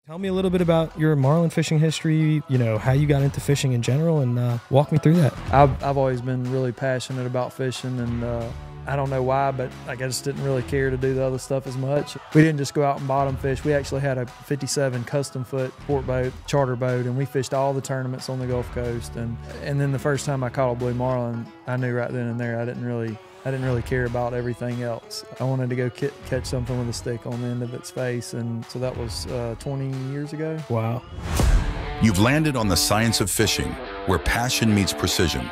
Tell me a little bit about your marlin fishing history, how you got into fishing in general, and walk me through that. I've always been really passionate about fishing, and I don't know why, but I just didn't really care to do the other stuff as much. We didn't just go out and bottom fish. We actually had a 57 custom foot sport boat, charter boat, and we fished all the tournaments on the Gulf Coast. And then the first time I caught a blue marlin, I knew right then and there I didn't really care about everything else. I wanted to go catch something with a stick on the end of its face, and so that was 20 years ago. Wow. You've landed on the science of fishing, where passion meets precision.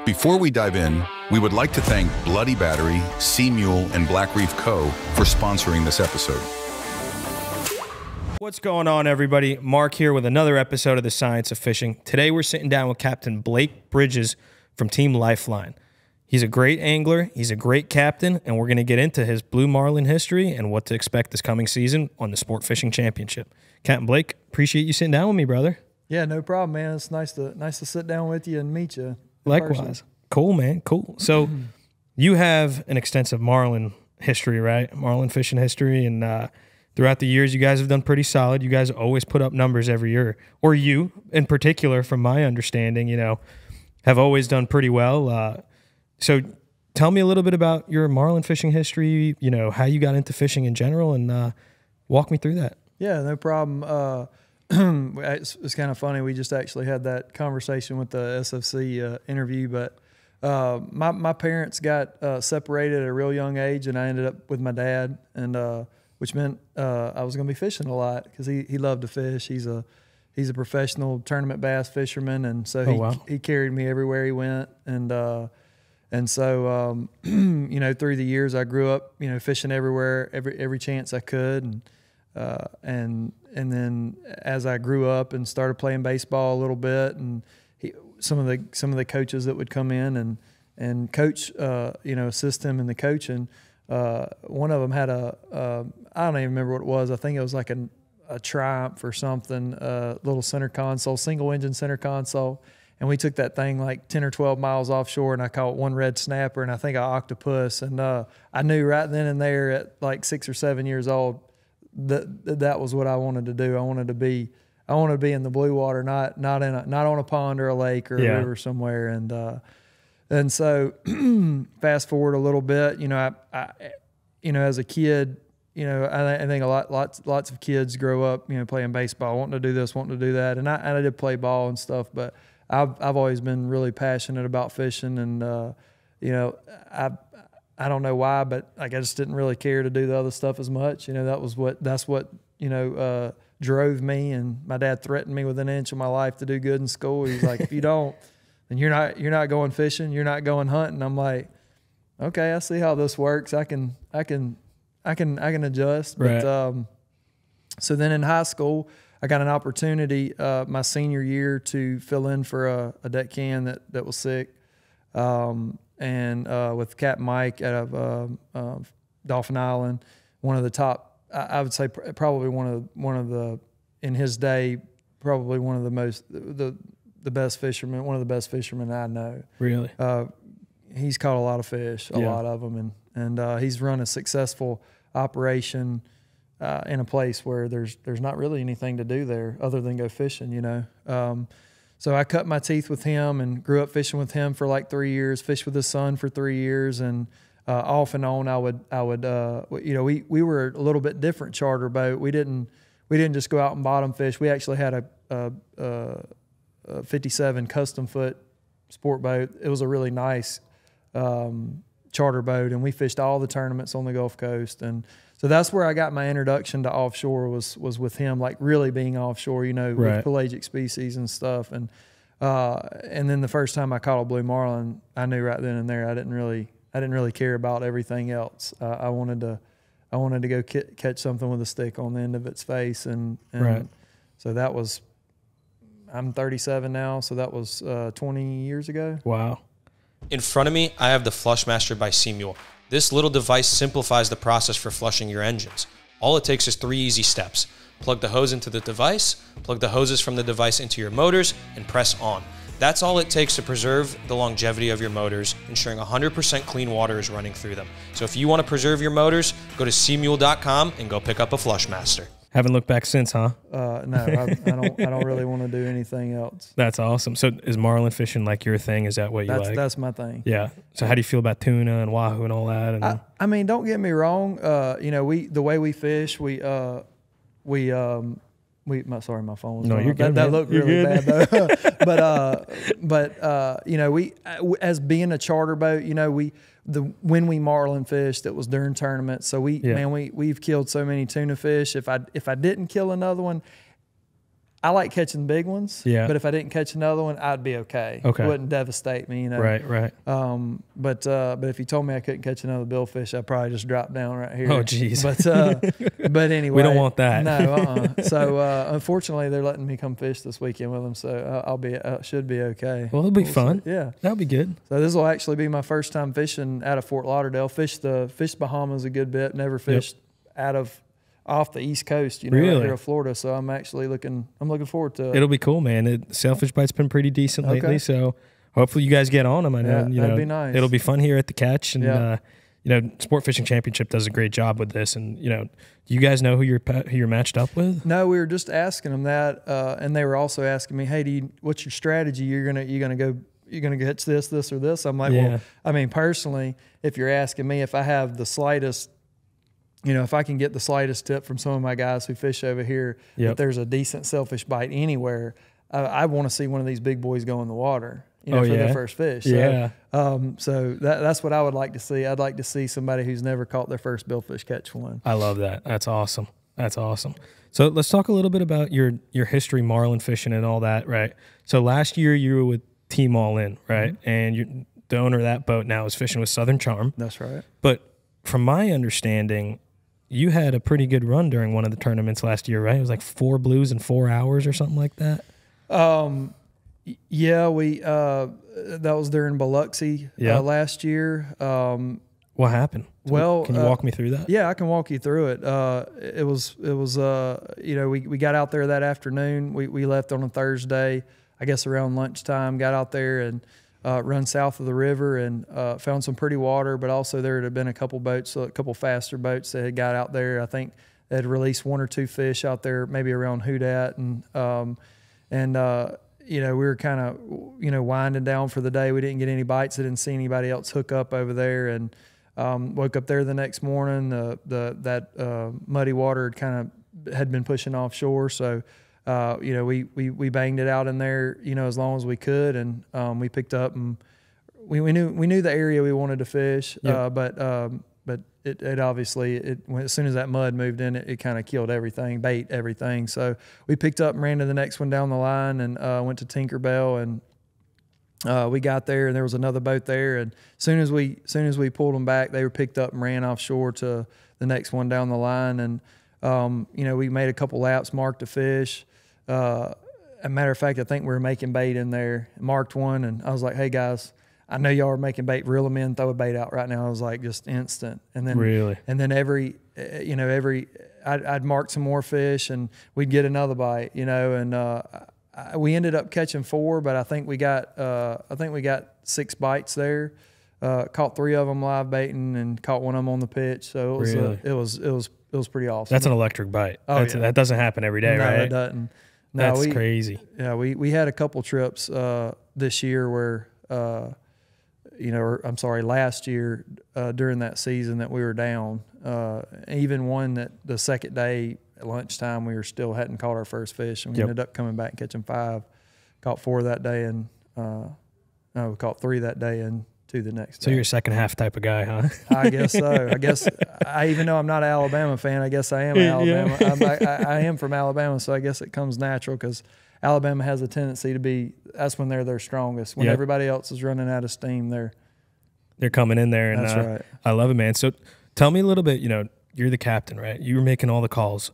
Before we dive in, we would like to thank Bloody Battery, Sea Mule, and Black Reef Co. for sponsoring this episode. What's going on, everybody? Mark here with another episode of the Science of Fishing. Today we're sitting down with Captain Blake Bridges from Team Lifeline. He's a great angler, he's a great captain, and we're going to get into his blue marlin history and what to expect this coming season on the Sport Fishing Championship. Captain Blake, appreciate you sitting down with me, brother. Yeah, no problem, man. It's nice to sit down with you and meet you. Likewise. Person. Cool, man. Cool. So you have an extensive marlin history, right? Marlin fishing history, and throughout the years, you guys have done pretty solid. You guys always put up numbers every year, or you in particular, from my understanding, have always done pretty well. So tell me a little bit about your marlin fishing history, how you got into fishing in general, and walk me through that. Yeah, no problem. It's kind of funny. We just actually had that conversation with the SFC interview, but my parents got separated at a real young age, and I ended up with my dad, and which meant I was going to be fishing a lot because he loved to fish. He's a professional tournament bass fisherman, and so he carried me everywhere he went, and so, through the years, I grew up, fishing everywhere, every chance I could, and then as I grew up and started playing baseball a little bit, and some of the coaches that would come in and coach, assist him in the coaching. One of them had I don't even remember what it was. I think it was like a Triumph or something, little center console, single engine center console. And we took that thing like 10 or 12 miles offshore, and I caught one red snapper and I think an octopus. And I knew right then and there at like 6 or 7 years old that was what I wanted to do. I wanted to be in the blue water, not on a pond or a lake or a river somewhere. And so fast forward a little bit, I as a kid, I think lots of kids grow up, playing baseball, wanting to do this, wanting to do that. And I did play ball and stuff, but I've always been really passionate about fishing, and I don't know why, but I just didn't really care to do the other stuff as much. That's what drove me. And my dad threatened me with an inch of my life to do good in school. He's like, if you don't, then you're not going fishing, you're not going hunting. I'm like, okay, I see how this works. I can adjust. Right. But so then in high school, I got an opportunity my senior year to fill in for a deckhand that was sick, and with Captain Mike out of Dauphin Island, one of the top, I would say probably one of the in his day, probably one of the best fishermen, one of the best fishermen I know. Really? He's caught a lot of fish, a lot of them, and he's run a successful operation in a place where there's not really anything to do there other than go fishing, So I cut my teeth with him and grew up fishing with him for like 3 years, fished with his son for 3 years, and off and on I would we were a little bit different charter boat. We didn't just go out and bottom fish. We actually had a 57 custom foot sport boat. It was a really nice charter boat, and we fished all the tournaments on the Gulf Coast. And so that's where I got my introduction to offshore was with him, like really being offshore, with pelagic species and stuff. And then the first time I caught a blue marlin, I knew right then and there I didn't really care about everything else. I wanted to go catch something with a stick on the end of its face, and so that was. I'm 37 now, so that was 20 years ago. Wow. In front of me, I have the Flushmaster by Sea Mule. This little device simplifies the process for flushing your engines. All it takes is 3 easy steps. Plug the hose into the device, plug the hoses from the device into your motors, and press on. That's all it takes to preserve the longevity of your motors, ensuring 100% clean water is running through them. So if you want to preserve your motors, go to seamule.com and go pick up a Flushmaster. Haven't looked back since, huh? No, I don't really want to do anything else. That's awesome. So is marlin fishing like your thing? Is that what you like? That's my thing. Yeah. So how do you feel about tuna and wahoo and all that? And I mean, don't get me wrong. You know, the way we fish, sorry, my phone was you're good, that man. looked You're really good. bad though. You know, we as being a charter boat, you know, when we marlin fished, it was during tournaments. So we've killed so many tuna fish. If I didn't kill another one, I like catching big ones. Yeah. But if I didn't catch another one, I'd be okay. Okay. It wouldn't devastate me, you know. Right. But if you told me I couldn't catch another billfish, I'd probably just drop down right here. Oh, geez. But anyway, we don't want that. No. So unfortunately, they're letting me come fish this weekend with them. So should be okay. Well, it'll be fun. See. Yeah, that'll be good. So this will actually be my first time fishing out of Fort Lauderdale. Fished Bahamas a good bit. Never fished off the East Coast, you know, really? right here in Florida. So I'm looking forward to it. It'll be cool, man. Sailfish bite's been pretty decent lately, so hopefully you guys get on them. I know, that'd be nice. It'll be fun here at the catch, and you know, Sport Fishing Championship does a great job with this. And you know, do you guys know who you're matched up with? No, we were just asking them that, and they were also asking me, "Hey, what's your strategy? You're gonna catch this, or this?" I'm like, well, I mean, personally, if you're asking me if I have the slightest, you know, if I can get the slightest tip from some of my guys who fish over here, that there's a decent sailfish bite anywhere, I want to see one of these big boys go in the water, you know, for their first fish. So that's what I would like to see. I'd like to see somebody who's never caught their first billfish catch one. I love that. That's awesome. So let's talk a little bit about your history, marlin fishing and all that, right? So last year you were with Team All In, right? Mm-hmm. And the owner of that boat now is fishing with Southern Charm. That's right. But from my understanding, you had a pretty good run during one of the tournaments last year, right? It was like 4 blues in 4 hours or something like that. Yeah, that was during Biloxi last year. What happened? Well, can you walk me through that? Yeah, I can walk you through it. It was you know, we got out there that afternoon. We left on a Thursday, I guess around lunchtime. Got out there and run south of the river and found some pretty water, but also there had been a couple faster boats that had got out there. I think they had released 1 or 2 fish out there, maybe around Houdat, and you know, we were kind of, you know, winding down for the day. We didn't get any bites. I didn't see anybody else hook up over there, and woke up there the next morning. That muddy water had been pushing offshore, so. You know, we banged it out in there, you know, as long as we could, and we picked up, and we knew the area we wanted to fish, but it obviously as soon as that mud moved in, it kind of killed everything, bait everything. So we picked up and ran to the next one down the line, and went to Tinkerbell, and we got there, and there was another boat there, and as soon as we pulled them back, they were picked up and ran offshore to the next one down the line, and you know, we made a couple laps, marked a fish. As a matter of fact, I think we were making bait in there, marked one, and I was like, "Hey guys, I know y'all are making bait. Reel them in, throw a bait out right now." I was like, just instant. And then I'd mark some more fish, and we'd get another bite, you know. And we ended up catching 4, but I think we got 6 bites there. Caught 3 of them live baiting, and caught one of them on the pitch. So it was pretty awesome. That's an electric bite. That doesn't happen every day, right? No, it doesn't. That's crazy. Yeah, we had a couple trips this year where, you know, or I'm sorry, last year during that season that we were down. Even one that the second day at lunchtime we hadn't caught our first fish, and we ended up coming back and catching 5. Caught 4 that day, and we caught 3 that day and 2 the next day. So you're a second half type of guy, huh? I guess so. I guess even though I'm not an Alabama fan, I guess I am Alabama. I am from Alabama, so I guess it comes natural, because Alabama has a tendency to be, that's when they're their strongest. When everybody else is running out of steam, they're coming in there. And that's right. I love it, man. So tell me a little bit, you know, you're the captain, right? You were making all the calls.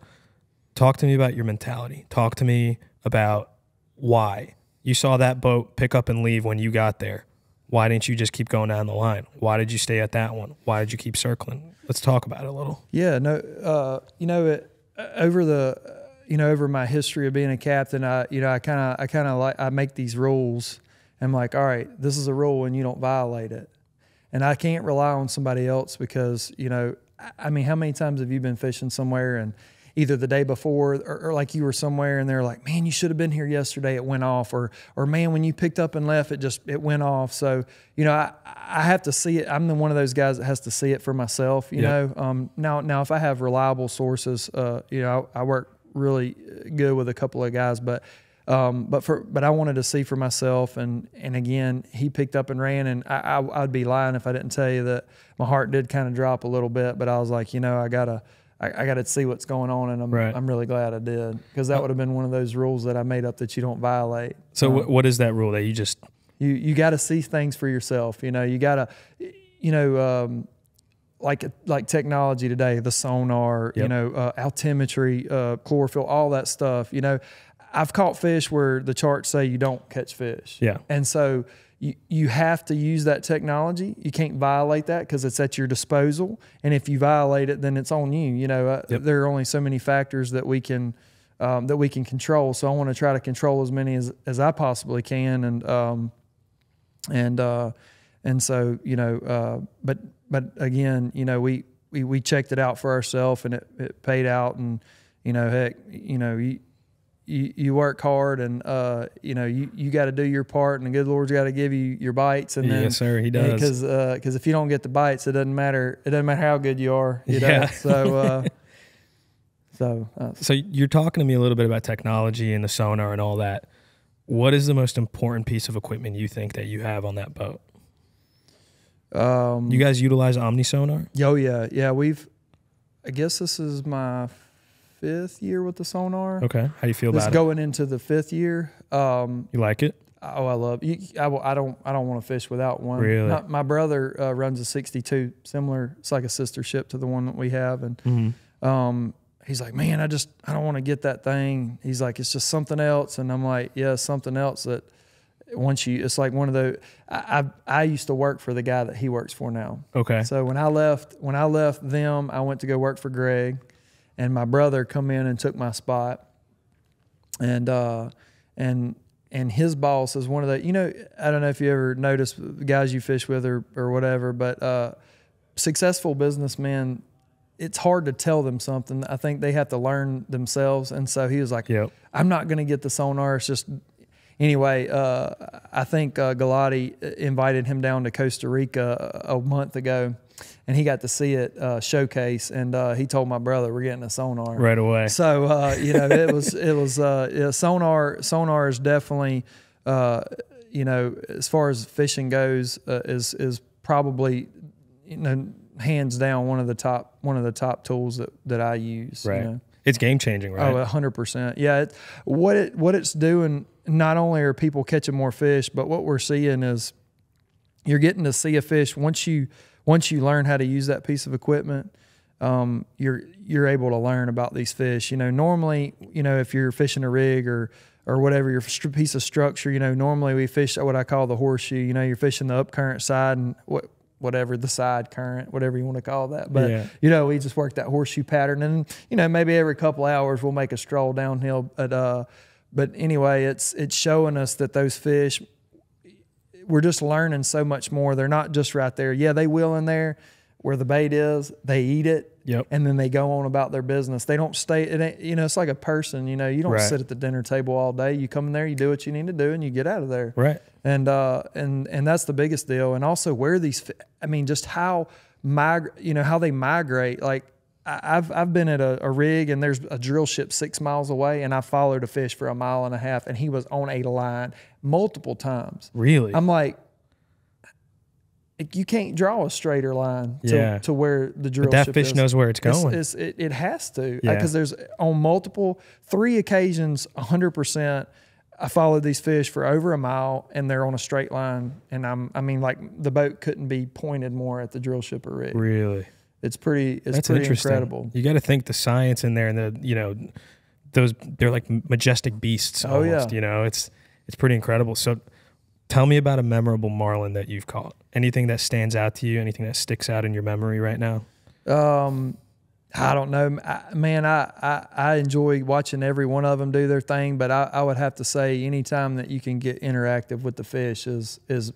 Talk to me about your mentality. Talk to me about why you saw that boat pick up and leave when you got there. Why didn't you just keep going down the line? Why did you stay at that one? Why did you keep circling? Let's talk about it a little. Yeah, no, you know, over my history of being a captain, I make these rules. I'm like, all right, this is a rule and you don't violate it. And I can't rely on somebody else, because, you know, I mean, how many times have you been fishing somewhere, and either the day before or like you were somewhere and they're like, man, you should have been here yesterday. It went off, or man, when you picked up and left, it went off. So, you know, I have to see it. I'm one of those guys that has to see it for myself, you know. Now if I have reliable sources, you know, I work really good with a couple of guys, but I wanted to see for myself, and again, he picked up and ran, and I'd be lying if I didn't tell you that my heart did kind of drop a little bit, but I was like, you know, I gotta see what's going on, and I'm really glad I did, because that would have been one of those rules that I made up that you don't violate. So what is that rule that you just you got to see things for yourself? You know, you got to, you know, like technology today, the sonar, you know, altimetry, chlorophyll, all that stuff. You know, I've caught fish where the charts say you don't catch fish. Yeah. And so you have to use that technology. You can't violate that because it's at your disposal. And if you violate it, then it's on you. You know, there are only so many factors that we can control. So I want to try to control as many as I possibly can. And so, you know, but again, you know, we checked it out for ourselves, and it paid out. And, you know, heck, you know, you work hard, and you know, you got to do your part, and the good Lord's got to give you your bites. And then, yes, sir, He does. Because if you don't get the bites, it doesn't matter. It doesn't matter how good you are. You know? So you're talking to me a little bit about technology and the sonar and all that. What is the most important piece of equipment you think that you have on that boat? You guys utilize Omni-Sonar? Oh yeah. I guess this is my 5th year with the sonar. Okay. How do you feel about it? It's going into the 5th year. You like it? Oh, I love it. I don't want to fish without one. Really? My brother runs a 62, similar. It's like a sister ship to the one that we have, and he's like, man, I don't want to get that thing. He's like, it's just something else, and I'm like, yeah, something else that it's like one of those. I used to work for the guy that he works for now. Okay. So when I left them, I went to go work for Greg. And my brother come in and took my spot, and his boss is one of the, you know, I don't know if you ever noticed guys you fish with or whatever, but successful businessmen, it's hard to tell them something. I think they have to learn themselves. And so he was like, I'm not going to get the sonar. It's just, anyway, I think Galati invited him down to Costa Rica a month ago, and he got to see it showcase, and he told my brother, we're getting a sonar right away. So you know, it was sonar is definitely, you know, as far as fishing goes, is probably, you know, hands down one of the top tools that I use. Right. You know? It's game changing, right? Oh, 100%. Yeah. What it's doing, not only are people catching more fish, but what we're seeing is you're getting to see a fish once you learn how to use that piece of equipment. You're able to learn about these fish. You know, normally, you know, if you're fishing a rig or whatever your piece of structure, you know, normally we fish what I call the horseshoe. You know, you're fishing the up current side and whatever the side current, whatever you want to call that. But you know, we just work that horseshoe pattern, and you know, maybe every couple hours we'll make a stroll downhill. But anyway, it's showing us that those fish, we're just learning so much more. They're not just right there. Yeah, they will in there where the bait is. They eat it, and then they go on about their business. They don't stay. It ain't, you know, it's like a person. You know, you don't sit at the dinner table all day. You come in there, you do what you need to do, and you get out of there. Right. And that's the biggest deal. And also where these, I mean, just how how they migrate. Like I've been at a rig, and there's a drill ship 6 miles away, and I followed a fish for 1.5 miles, and he was on a line multiple times. Really? I'm like, you can't draw a straighter line to where the drill ship is. But that fish knows where it's going. It has to, because there's on 3 occasions, 100%. I followed these fish for over 1 mile, and they're on a straight line. And I mean, like the boat couldn't be pointed more at the drill ship or rig. Really? That's pretty incredible. You got to think the science in there, and you know, they're like majestic beasts almost. You know, it's pretty incredible. So tell me about a memorable marlin that you've caught. Anything that stands out to you, anything that sticks out in your memory right now? I don't know, man. I enjoy watching every one of them do their thing, but I would have to say anytime that you can get interactive with the fish is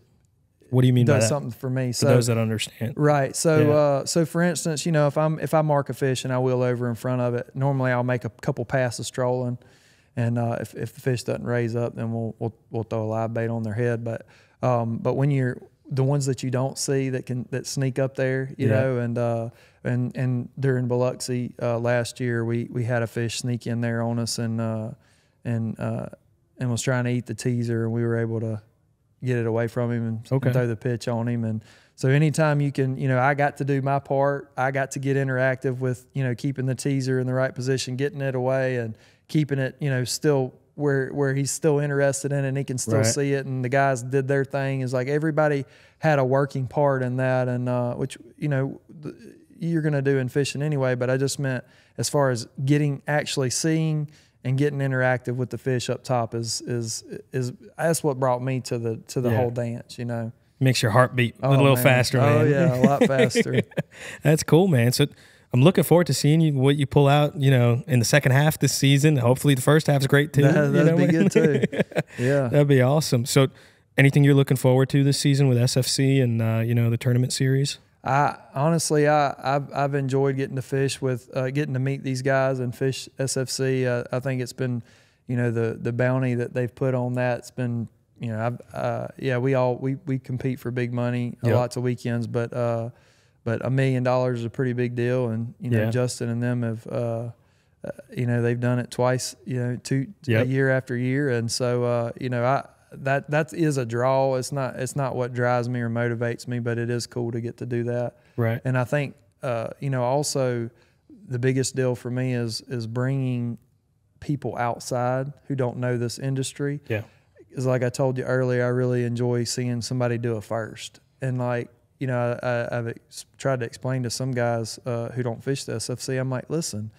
What do you mean by does that? something for me. For So those that understand. right. So so for instance, if I mark a fish and I wheel over in front of it, normally I'll make a couple passes trolling, and if the fish doesn't raise up, then we'll throw a live bait on their head. But when you're the ones that you don't see that sneak up there, you know, and during Biloxi last year, we had a fish sneak in there on us and was trying to eat the teaser, and we were able to get it away from him and throw the pitch on him. And so anytime you can, I got to do my part. I got to get interactive with, keeping the teaser in the right position, getting it away and keeping it, still where he's still interested in it and he can still see it. And the guys did their thing. Is like everybody had a working part in that, and which, you're going to do in fishing anyway. But I just meant as far as actually seeing and getting interactive with the fish up top is that's what brought me to the whole dance, Makes your heart beat a little faster, man. Oh yeah, a lot faster. That's cool, man. So I'm looking forward to seeing what you pull out, in the second half this season. Hopefully the first half's great too. That'd be good too. Yeah. That'd be awesome. So anything you're looking forward to this season with SFC and, the tournament series? Honestly, I've enjoyed getting to fish with, getting to meet these guys and fish SFC. I think it's been, the bounty that they've put on that's been, we compete for big money, lots of weekends, but $1 million is a pretty big deal. And, Justin and them have, they've done it twice, a year after year. And so, that is a draw. It's not what drives me or motivates me, but it is cool to get to do that. Right. And I think, also the biggest deal for me is bringing people outside who don't know this industry. Yeah. Because like I told you earlier, I really enjoy seeing somebody do it first. And I've tried to explain to some guys who don't fish the SFC, I'm like, listen,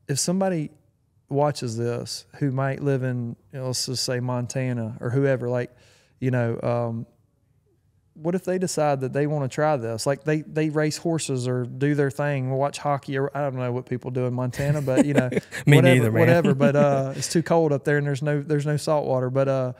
if somebody watches this who might live in, let's just say Montana or whoever, what if they decide that they want to try this? Like they race horses or do their thing, watch hockey, or I don't know what people do in Montana, but Me whatever, neither, man. whatever. But it's too cold up there and there's no salt water. But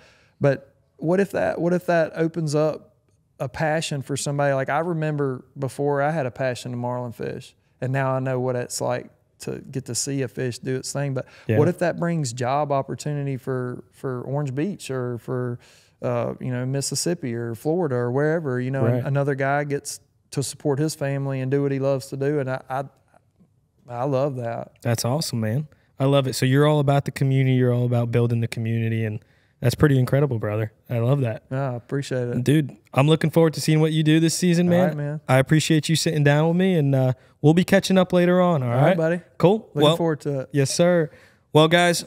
what if that opens up a passion for somebody? Like I remember before I had a passion to marlin fish, and now I know what it's like to get to see a fish do its thing. But what if that brings job opportunity for Orange Beach or for Mississippi or Florida or wherever, another guy gets to support his family and do what he loves to do. And I love that. That's awesome, man. I love it. So you're all about the community. You're all about building the community, and that's pretty incredible, brother. I love that. Yeah, I appreciate it. Dude, I'm looking forward to seeing what you do this season, man. All right, man. I appreciate you sitting down with me, and we'll be catching up later on, all right? Buddy. Cool. Looking forward to it. Yes, sir. Well, guys,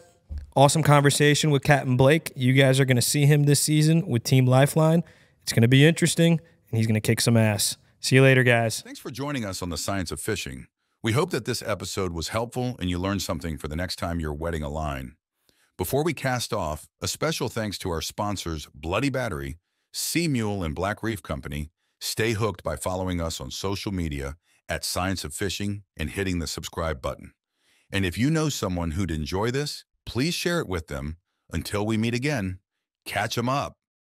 awesome conversation with Captain Blake. You guys are going to see him this season with Team Lifeline. It's going to be interesting, and he's going to kick some ass. See you later, guys. Thanks for joining us on the Science of Fishing. We hope that this episode was helpful and you learned something for the next time you're wetting a line. Before we cast off, a special thanks to our sponsors, Bloody Battery, Sea Mule, and Black Reef Company. Stay hooked by following us on social media at Science of Fishing and hitting the subscribe button. And if you know someone who'd enjoy this, please share it with them. Until we meet again, catch 'em up.